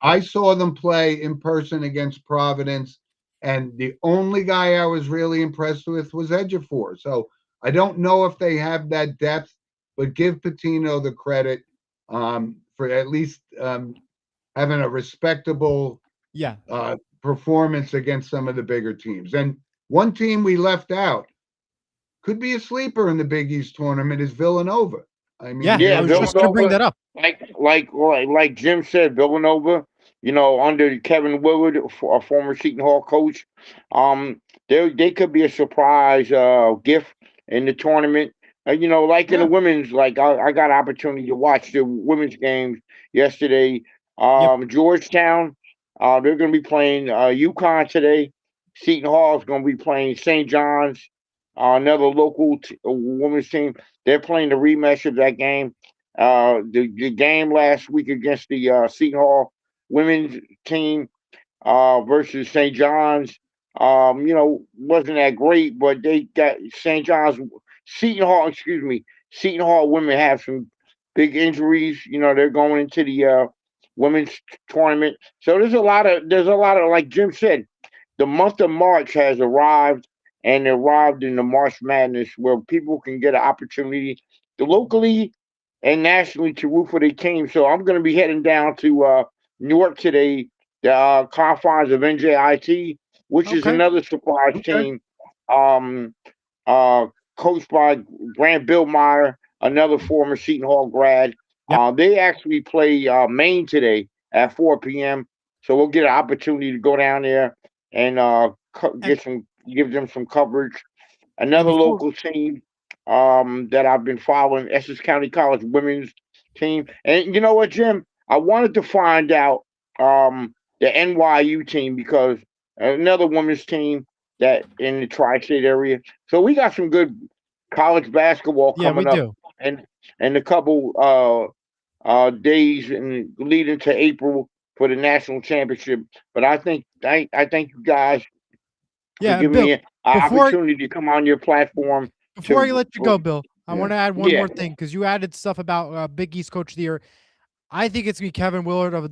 I saw them play in person against Providence, and the only guy I was really impressed with was Ejiofor. So I don't know if they have that depth, but give Patino the credit for at least having a respectable Yeah. performance against some of the bigger teams. And one team we left out could be a sleeper in the Big East tournament is Villanova. I mean, Yeah. Yeah, I was just going to bring that up. like Jim said, Villanova, under Kevin Willard, a former Seton Hall coach, they could be a surprise gift in the tournament. Like in the women's, like I got an opportunity to watch the women's games yesterday. Yep. Georgetown, they're going to be playing UConn today. Seton Hall is going to be playing St. John's, another local women's team. They're playing the rematch of that game. The game last week against the Seton Hall women's team versus St. John's, wasn't that great, but they got Seton Hall, excuse me, Seton Hall women have some big injuries. They're going into the women's tournament. So there's a lot of, like Jim said, the month of March has arrived and arrived in the March Madness where people can get an opportunity to locally and nationally to root for their team. So I'm going to be heading down to New York today, the confines of NJIT, which is Okay. another surprise team, um, coached by Grant Billmeyer, another former Seton Hall grad. Yep. They actually play Maine today at 4 p.m. So we'll get an opportunity to go down there and give them some coverage. Another before- local team that I've been following, Essex County College women's team. And you know what, Jim? I wanted to find out the NYU team because another women's team that in the tri-state area. So we got some good college basketball coming up, do. and a couple days and leading to April for the national championship. But I think you guys Yeah, give Bill, me an before- opportunity to come on your platform. Before I let you go, Bill, I Yeah. want to add one Yeah. more thing because you added stuff about Big East Coach of the Year. I think it's going to be Kevin Willard of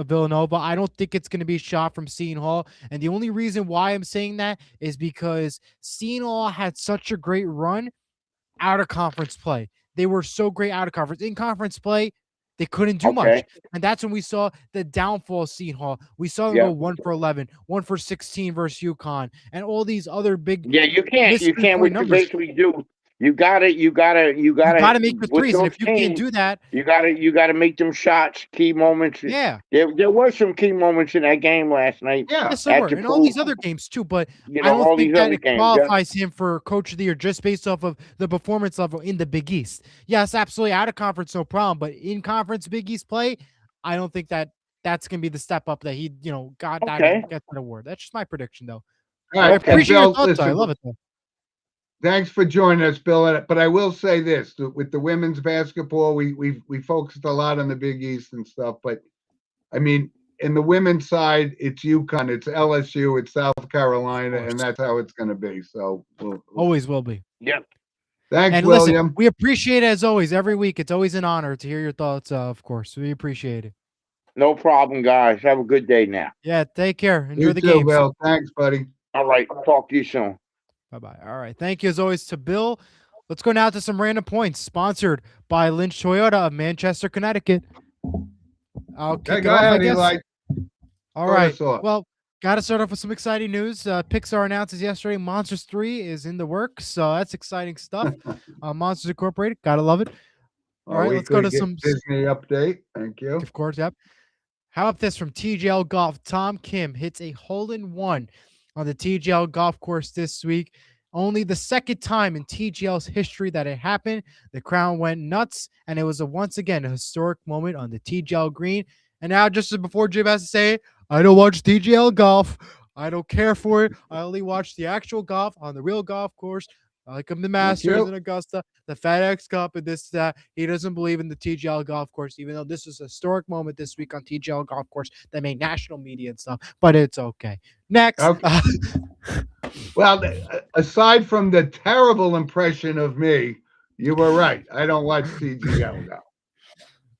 Villanova. I don't think it's going to be a shot from Seton Hall. And the only reason why I'm saying that is because Seton Hall had such a great run out of conference play. They were so great out of conference. In conference play, they couldn't do much. Okay. And that's when we saw the downfall of Seton Hall. We saw them Yeah. go 1 for 11, 1 for 16 versus UConn, and all these other big Yeah, you can't. mystery You can't. point What you numbers. basically do, you gotta You got to make your with threes. And those if you can't teams, do that, you gotta make them shots, key moments. yeah. There were some key moments in that game last night. Yeah. Yes, there were. to And all these prove, other games too. But you I know, don't all think these that other it games. Yeah. qualifies him for Coach of the Year just based off of the performance level in the Big East. Yes, absolutely. Out of conference, no problem. But in conference Big East play, I don't think that that's going to be the step up that he, got Okay. that gets that award. That's just my prediction, though. All I right. And appreciate your Bill, thoughts. Though. I listen, love it, though. thanks for joining us, Bill. But I will say this: with the women's basketball, we focused a lot on the Big East and stuff. But I mean, in the women's side, it's UConn, it's LSU, it's South Carolina, and that's how it's going to be. So Always will be. Yeah. thanks, And William. listen, we appreciate it as always. Every week, it's always an honor to hear your thoughts. Of course, we appreciate it. No problem, guys. Have a good day now. Yeah, take care. Enjoy You the too, games. Bill. Thanks, buddy. All right. Talk to you soon. Bye-bye. All right. Thank you as always to Bill. Let's go now to some random points sponsored by Lynch Toyota of Manchester, Connecticut. I'll kick Hey, it go off, I ahead, guess. Eli. All Start right. us off. Well, got to start off with some exciting news. Pixar announces yesterday Monsters 3 is in the works, so that's exciting stuff. Monsters Incorporated. Got to love it. All right, let's go to some Disney update. Thank you. Of course, yep. How about this from TGL Golf? Tom Kim hits a hole-in-one on the TGL golf course this week. Only the second time in TGL's history that it happened. The crowd went nuts, and it was once again a historic moment on the TGL green. And now, just as before Jim has to say it, I don't watch TGL golf. I don't care for it. I only watch the actual golf on the real golf course. I like the Masters you. in Augusta, the FedEx Cup, and this, that. He doesn't believe in the TGL golf course, even though this is a historic moment this week on TGL golf course that made national media and stuff, but it's okay. Next. Okay. Well, aside from the terrible impression of me, you were right. I don't watch TGL now.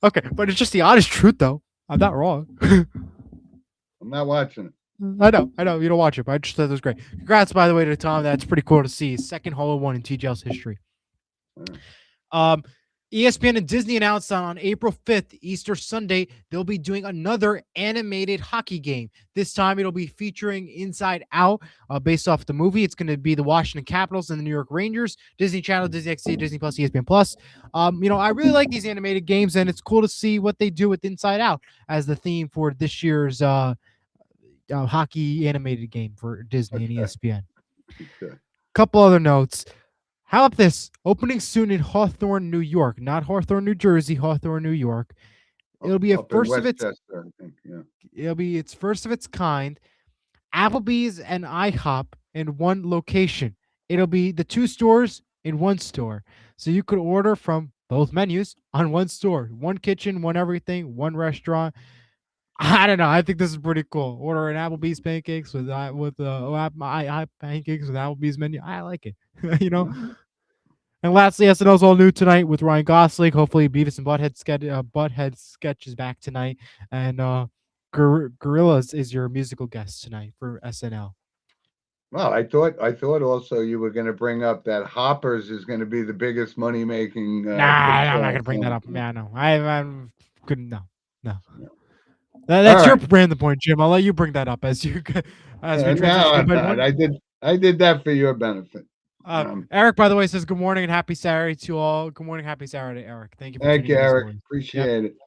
Okay, but it's just the honest truth, though. I'm not wrong. I'm not watching it. I know. You don't watch it, but I just thought it was great. Congrats, by the way, to Tom. That's pretty cool to see. Second hole-in-one in TGL's history. Um, ESPN and Disney announced on April 5th, Easter Sunday, they'll be doing another animated hockey game. This time it'll be featuring Inside Out, based off the movie. It's going to be the Washington Capitals and the New York Rangers. Disney Channel, Disney XD, Disney Plus, ESPN Plus. I really like these animated games, and it's cool to see what they do with Inside Out as the theme for this year's hockey animated game for Disney and ESPN. Okay. Couple other notes. How about this? Opening soon in Hawthorne, New York. Not Hawthorne, New Jersey, Hawthorne, New York. It'll be a Up in first of its Westchester, I think. Yeah. it'll be its first of its kind. Applebee's and IHOP in one location. It'll be the two stores in one store. So you could order from both menus on one store. One kitchen, one everything, one restaurant. I don't know. I think this is pretty cool. Order an Applebee's pancakes with I pancakes with Applebee's menu. I like it. And lastly, SNL's all new tonight with Ryan Gosling. Hopefully, Beavis and Butthead sketch is back tonight, and Gorillaz is your musical guest tonight for SNL. Well, I thought also you were going to bring up that Hoppers is going to be the biggest money making. Nah, I'm not gonna bring that up. Yeah, no, I couldn't. No. That's All your right. random point, Jim. I'll let you bring that up as we No, transition to I'm my not. point. I did that for your benefit. Eric, by the way, says good morning and happy Saturday to all. Good morning, happy Saturday, Eric. Thank you for Thank tuning you, in as Eric. always. Appreciate it.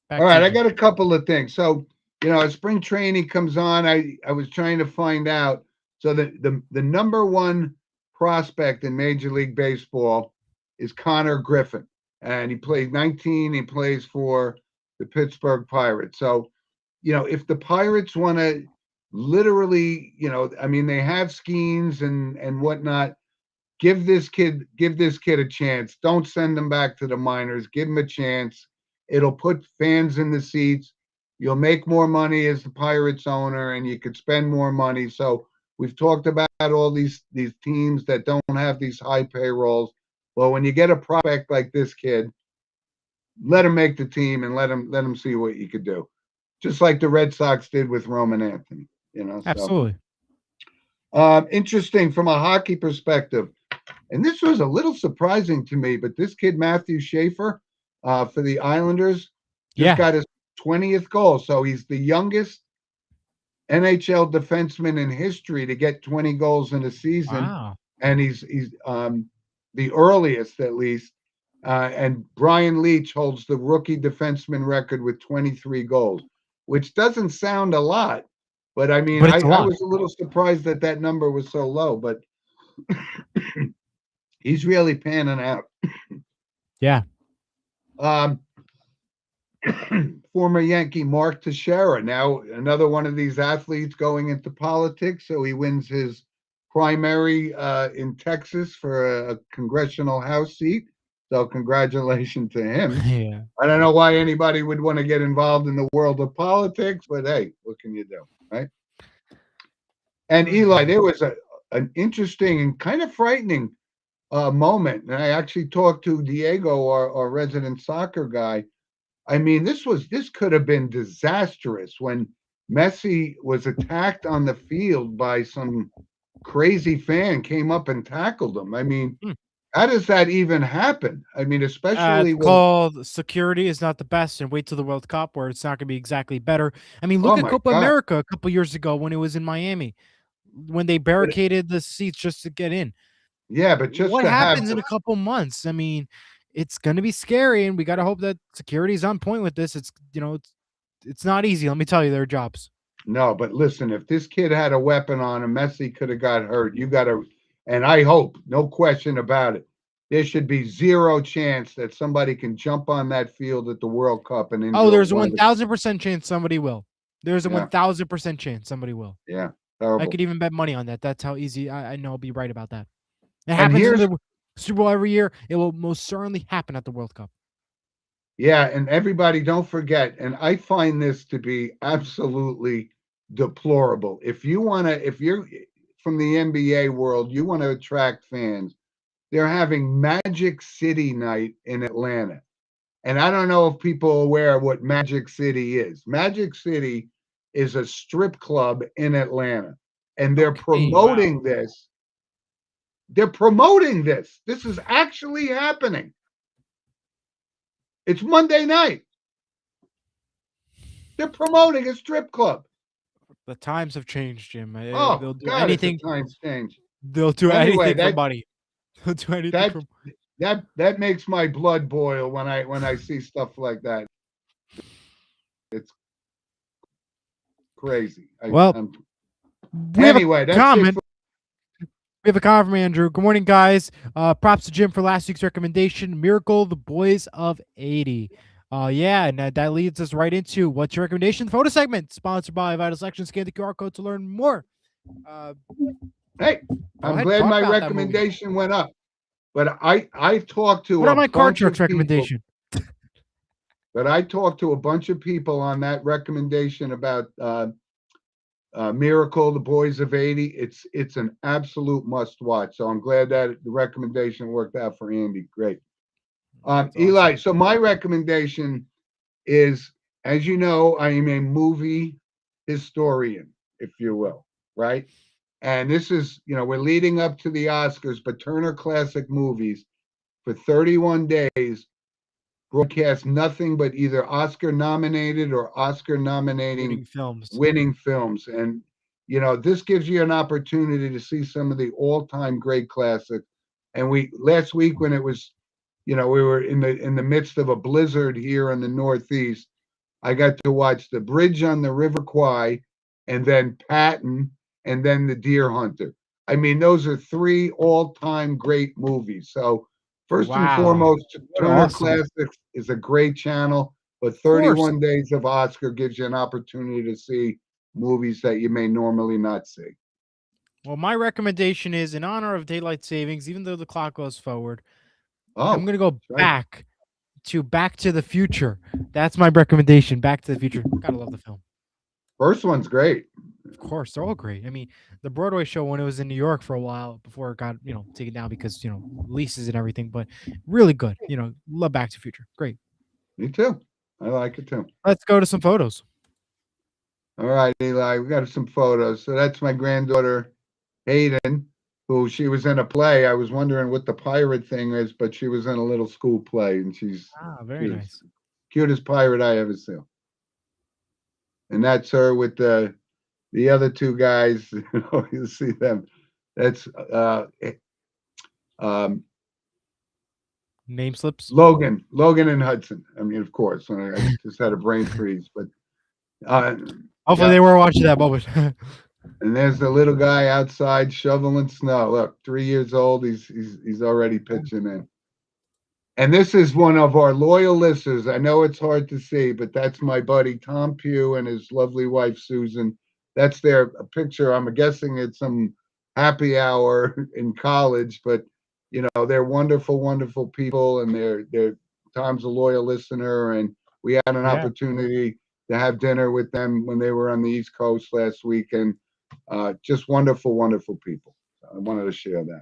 Back All to right, you, I Jim. got a couple of things. So, as spring training comes on, I was trying to find out. So the number one prospect in Major League Baseball is Connor Griffin, and he played 19. He plays for the Pittsburgh Pirates. So, if the Pirates want to literally, they have schemes and whatnot. Give this kid a chance. Don't send him back to the minors. Give him a chance. It'll put fans in the seats. You'll make more money as the Pirates owner, and you could spend more money. So we've talked about all these teams that don't have these high payrolls. Well, when you get a prospect like this kid, let him make the team and let him see what you could do. Just like the Red Sox did with Roman Anthony. Absolutely. Interesting from a hockey perspective. And this was a little surprising to me, but this kid, Matthew Schaefer, for the Islanders, just got his 20th goal. So he's the youngest NHL defenseman in history to get 20 goals in a season. Wow. And he's the earliest, at least. And Brian Leach holds the rookie defenseman record with 23 goals, which doesn't sound a lot. But I mean, I was a little surprised that number was so low, but he's really panning out. Yeah. Former Yankee Mark Teixeira, now another one of these athletes going into politics. So he wins his primary in Texas for a congressional House seat. So congratulations to him. Yeah. I don't know why anybody would want to get involved in the world of politics, but hey, what can you do, right? And Eli, there was an interesting and kind of frightening moment. And I actually talked to Diego, our resident soccer guy. I mean, this could have been disastrous when Messi was attacked on the field by some crazy fan, came up and tackled him. I mean, how does that even happen? I mean, especially it's called security is not the best, and wait till the World Cup where it's not going to be exactly better. I mean, look at Copa America a couple years ago when it was in Miami, when they barricaded the seats just to get in. Yeah, but just what happens in a couple months? I mean, it's going to be scary, and we got to hope that security is on point with this. It's it's not easy. Let me tell you, their jobs. No, but listen, if this kid had a weapon on him, Messi could have got hurt. You got to, and I hope, no question about it, there should be zero chance that somebody can jump on that field at the World Cup and injure. Oh, there's a 1,000% chance somebody will. There's a 1,000% chance somebody will. Yeah, terrible. I could even bet money on that. That's how easy I know I'll be right about that. It happens in the Super Bowl every year. It will most certainly happen at the World Cup. Yeah, and everybody don't forget, and I find this to be absolutely deplorable. If you're from the NBA world, you want to attract fans, they're having Magic City night in Atlanta. And I don't know if people are aware of what Magic City is. Magic City is a strip club in Atlanta, and they're Okay, promoting this. They're promoting this. This is actually happening. It's Monday night. They're promoting a strip club. The times have changed, Jim. Oh, They'll do God, anything. it's a times change. They'll do Anyway, anything for that- money. They'll do anything that for. that makes my blood boil when I see stuff like that. It's crazy. Well, We have Anyway, a that's it. comment. We have a comment from Andrew. Good morning, guys. Props to Jim for last week's recommendation, Miracle, the Boys of 80. Yeah, and that leads us right into what's your recommendation photo segment, sponsored by Vital Selection. Scan the QR code to learn more. Hey, I'm ahead, glad talk my about that movie. recommendation went up. But I talked to What a about my card bunch of tricks people. recommendation? But I talked to a bunch of people on that recommendation about Miracle, the Boys of 80. It's an absolute must watch. So I'm glad that the recommendation worked out for Andy. Great. That's Eli, awesome. so my recommendation is, as you know, I am a movie historian, if you will, right? And this is, we're leading up to the Oscars, but Turner Classic Movies for 31 days broadcast nothing but either Oscar nominated or Oscar nominating Winning films. films. And, this gives you an opportunity to see some of the all-time great classics. And last week when it was, we were in the midst of a blizzard here in the Northeast, I got to watch The Bridge on the River Kwai, and then Patton, and then The Deer Hunter. I mean, those are 3 all-time great movies. So first and Wow. foremost, Turner awesome. Classics is a great channel, but 31 days of Oscar gives you an opportunity to see movies that you may normally not see. Well, my recommendation is in honor of daylight savings, even though the clock goes forward, Oh, I'm going to go right. Back to the Future. That's my recommendation. Back to the Future. Gotta love the film. First one's great. Of course, they're all great. I mean, the Broadway show when it was in New York for a while before it got taken down because leases and everything, but really good. Love Back to the Future. Great. Me too. I like it too. Let's go to some photos. All right, Eli, we got some photos. So that's my granddaughter, Hayden, who she was in a play. I was wondering what the pirate thing is, but she was in a little school play, and she's Very nice. cutest pirate I ever saw. And that's her with the other 2 guys. You see them. That's Name slips. Logan and Hudson. I mean, of course, I just had a brain freeze, but Hopefully they were watching that moment. and there's the little guy outside shoveling snow. Look, 3 years old. He's already pitching in. And this is one of our loyal listeners. I know it's hard to see, but that's my buddy Tom Pugh and his lovely wife Susan. That's their picture. I'm guessing it's some happy hour in college, but they're wonderful, wonderful people, and they're Tom's a loyal listener, and we had an opportunity to have dinner with them when they were on the East Coast last week, and just wonderful, wonderful people. So I wanted to share that.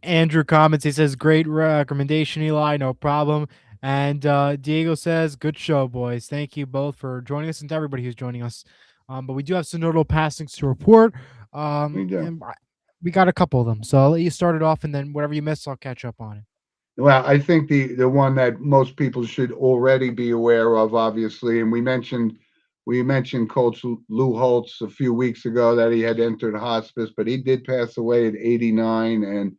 Andrew comments. He says, "Great recommendation, Eli. No problem." And Diego says, "Good show, boys. Thank you both for joining us, and to everybody who's joining us. But we do have some notable passings to report. We do. And we got a couple of them. So I'll let you start it off, and then whatever you miss, I'll catch up on it." Well, I think the one that most people should already be aware of, obviously, and we mentioned Coach Lou Holtz a few weeks ago that he had entered hospice, but he did pass away at 89, and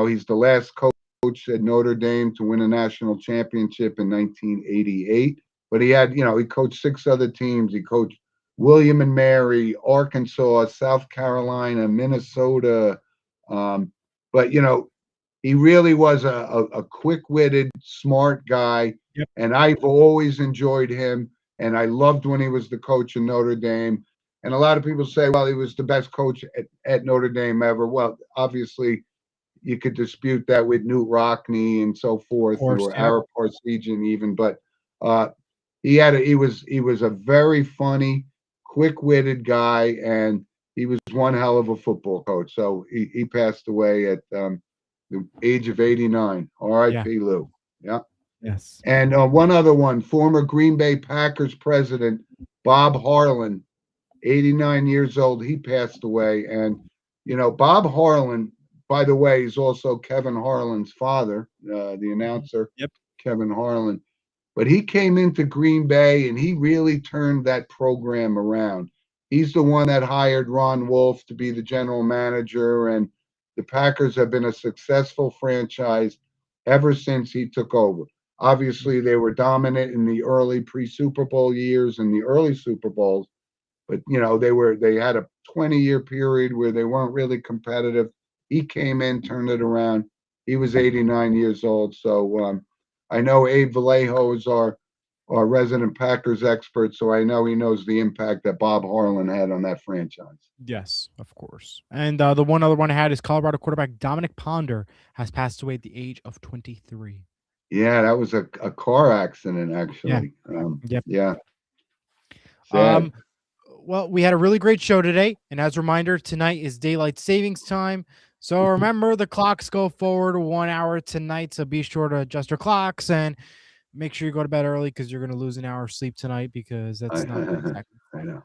he's the last coach at Notre Dame to win a national championship in 1988. But he had, he coached 6 other teams. He coached William and Mary, Arkansas, South Carolina, Minnesota. But he really was a quick-witted, smart guy, and I've always enjoyed him. And I loved when he was the coach in Notre Dame. And a lot of people say, well, he was the best coach at Notre Dame ever. Well, obviously, you could dispute that with Knute Rockne and so forth, or Ara Parseghian even. But he was a very funny, quick-witted guy, and he was one hell of a football coach. So he passed away at the age of 89. R.I.P. Lou. Yeah. Yes. And one other one, former Green Bay Packers president Bob Harlan 89 years old. He passed away. And, you know, Bob Harlan, by the way, is also Kevin Harlan's father, the announcer, Yep. Kevin Harlan. But he came into Green Bay and he really turned that program around. He's the one that hired Ron Wolf to be the general manager, and the Packers have been a successful franchise ever since he took over. Obviously, they were dominant in the early pre-Super Bowl years and the early Super Bowls, but you know, they had a 20-year period where they weren't really competitive. He came in, turned it around. He was 89 years old. So I know Abe Vallejo is our resident Packers expert, so I know he knows the impact that Bob Harlan had on that franchise. Yes, of course. And the one other one I had is Colorado quarterback Dominic Ponder has passed away at the age of 23. Yeah, that was a car accident, actually. Yep. Yeah. Sad. Well, we had a really great show today, and as a reminder, tonight is daylight savings time. So remember, the clocks go forward 1 hour tonight. So be sure to adjust your clocks and make sure you go to bed early because you're going to lose an hour of sleep tonight because that's not exactly. I know.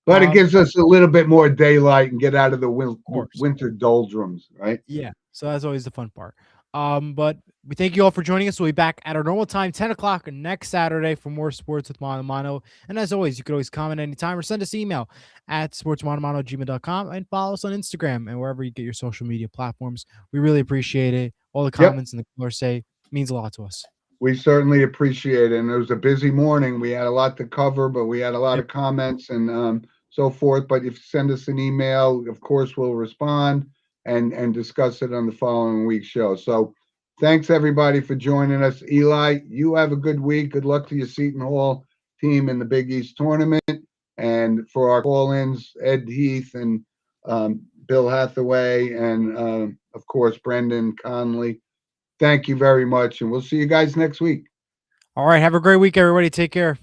But it gives us a little bit more daylight and get out of the course. winter doldrums, right? Yeah. So that's always the fun part. But we thank you all for joining us. We'll be back at our normal time, 10 o'clock next Saturday for more sports with Mano Mano. And as always, you can always comment anytime or send us email at sportsmonomano@gmail.com and follow us on Instagram and wherever you get your social media platforms. We really appreciate it. All the comments and the callers say means a lot to us. We certainly appreciate it. And it was a busy morning. We had a lot to cover, but we had a lot of comments and so forth. But if you send us an email, of course, we'll respond and discuss it on the following week's show. So thanks everybody for joining us. Eli, you have a good week. Good luck to your Seton Hall team in the Big East tournament. And for our call-ins, Ed Heath and Bill Hathaway and of course Brendan Conley. Thank you very much, and we'll see you guys next week. All right. Have a great week, everybody. Take care.